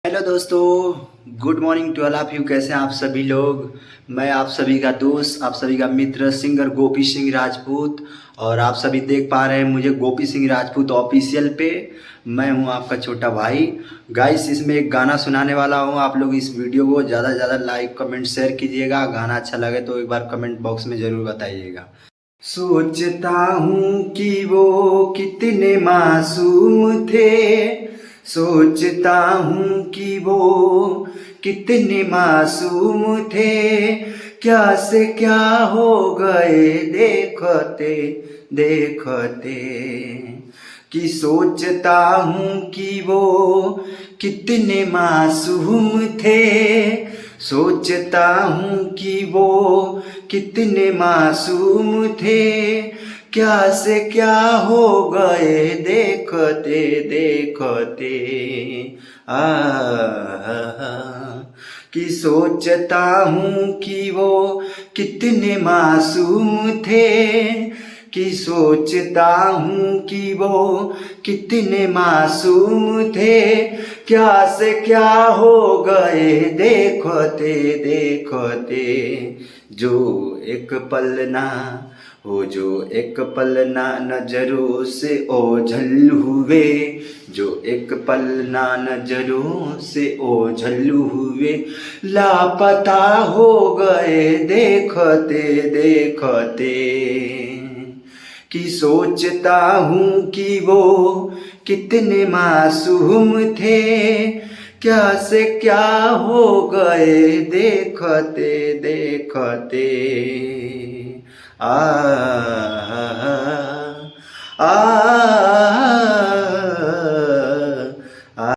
Hello दोस्तों, good morning to all of you. कैसे हैं आप सभी लोग। मैं आप सभी का दोस्त, आप सभी का मित्र सिंगर गोपी सिंह राजपूत। और आप सभी देख पा रहे हैं मुझे गोपी सिंह राजपूत ऑफिशियल पे। मैं हूं आपका छोटा भाई। गाइस, इसमें एक गाना सुनाने वाला हूं। आप लोग इस वीडियो को ज़्यादा से ज़्यादा लाइक कमेंट शेयर कीजिएगा। गाना अच्छा लगे तो एक बार कमेंट बॉक्स में ज़रूर बताइएगा। सोचता हूँ कि वो कितने मासूम थे। सोचता हूँ कि वो कितने मासूम थे। क्या से क्या हो गए देखते देखते। कि सोचता हूँ कि वो कितने मासूम थे। सोचता हूँ कि वो कितने मासूम थे। क्या से क्या हो गए देखते देखते। आ कि सोचता हूँ कि वो कितने मासूम थे। कि सोचता हूँ कि वो कितने मासूम थे। क्या से क्या हो गए देखते देखते। जो एक पल ना हो, जो एक पल ना नजरों से ओझल हुए। जो एक पल ना नजरों से ओझल हुए। लापता हो गए देखते देखते। कि सोचता हूँ कि वो कितने मासूम थे। क्या से क्या हो गए देखते देखते। आ आ